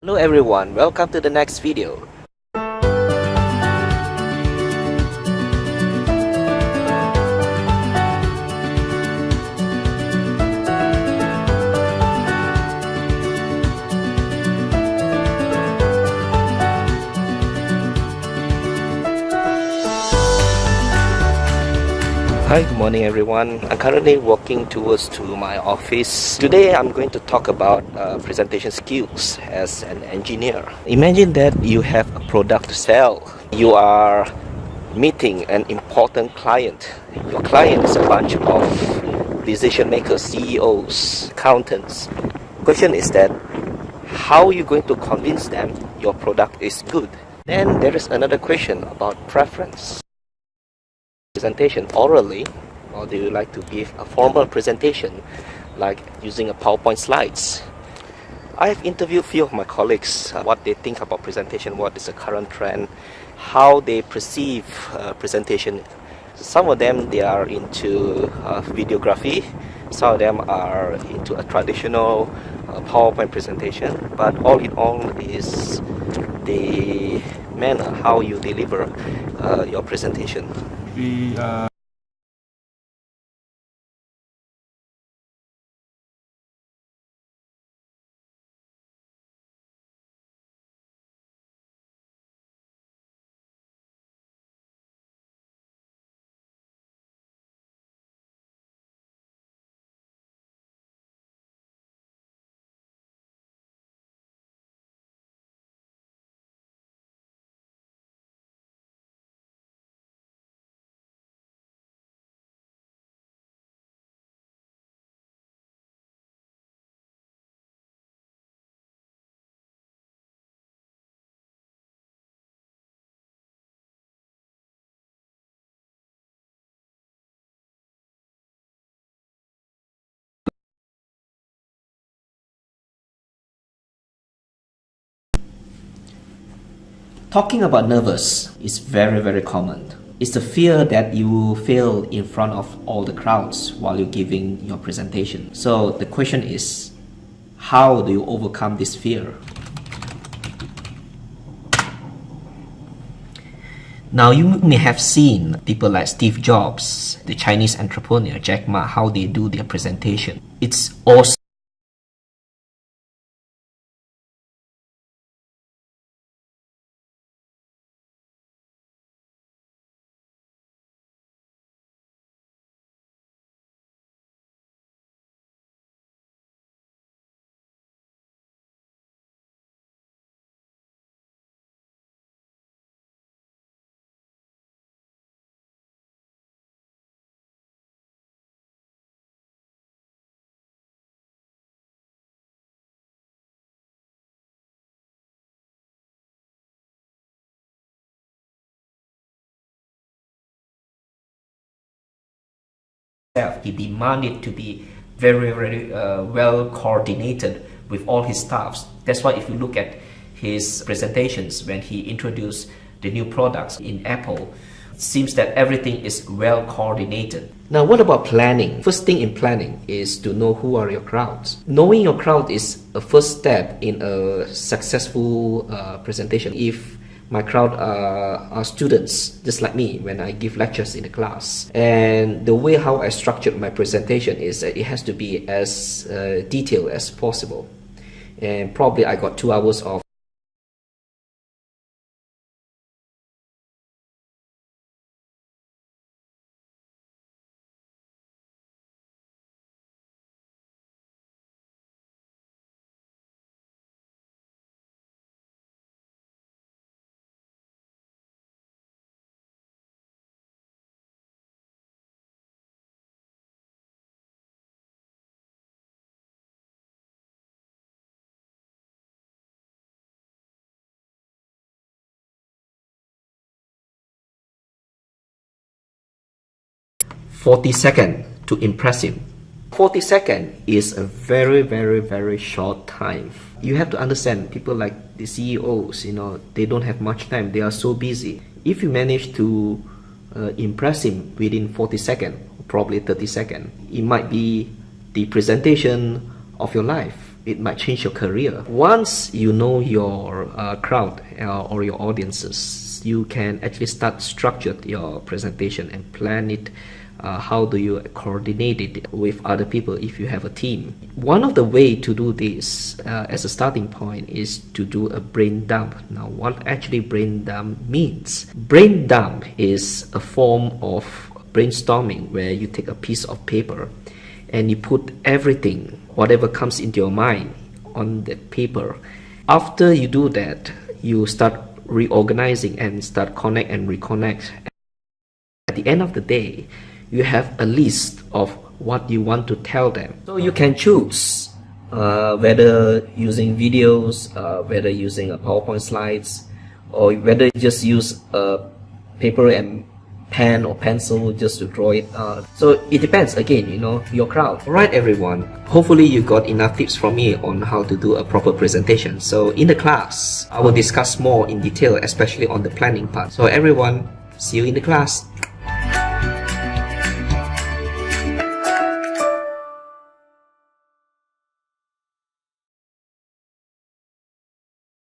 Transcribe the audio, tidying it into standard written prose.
Hello everyone, welcome to the next video. Hi, good morning everyone. I'm currently walking towards to my office. Today I'm going to talk about presentation skills as an engineer. Imagine that you have a product to sell. You are meeting an important client. Your client is a bunch of decision makers, CEOs, accountants. Question is that how are you going to convince them your product is good? Then there is another question about preference. Presentation orally, or do you like to give a formal presentation like using a PowerPoint slides? I have interviewed a few of my colleagues what they think about presentation, what is the current trend, how they perceive presentation. Some of them they are into videography, some of them are into a traditional PowerPoint presentation, but all in all is the manner how you deliver your presentation. Talking about nervous is very common. It's the fear that you will fail in front of all the crowds while you're giving your presentation. So the question is, how do you overcome this fear? Now you may have seen people like Steve Jobs, the Chinese entrepreneur Jack Ma, how they do their presentation. It's also he demanded to be very well coordinated with all his staffs. That's why if you look at his presentations when he introduced the new products in Apple, it seems that everything is well coordinated. Now what about planning? First thing in planning is to know who are your crowds. Knowing your crowd is a first step in a successful presentation. If my crowd are students, just like me when I give lectures in the class. And the way how I structured my presentation is that it has to be as detailed as possible. And probably I got 2 hours of "40 seconds to impress him." 40 seconds is a very short time. You have to understand people like the CEOs, they don't have much time. They are so busy. If you manage to impress him within 40 seconds, probably 30 seconds, it might be the presentation of your life. it might change your career. Once you know your crowd or your audiences, you can actually start structure your presentation and plan it. How do you coordinate it with other people if you have a team? One of the way to do this as a starting point is to do a brain dump. Now, what actually brain dump means? Brain dump is a form of brainstorming where you take a piece of paper and you put everything, whatever comes into your mind, on that paper. After you do that, you start reorganizing and start connect and reconnect. At the end of the day, you have a list of what you want to tell them. So you can choose whether using videos, whether using a PowerPoint slides, or whether you just use a paper and pen or pencil just to draw it. So it depends, again, your crowd. Alright everyone, hopefully you got enough tips from me on how to do a proper presentation. So in the class, I will discuss more in detail, especially on the planning part. So everyone, see you in the class.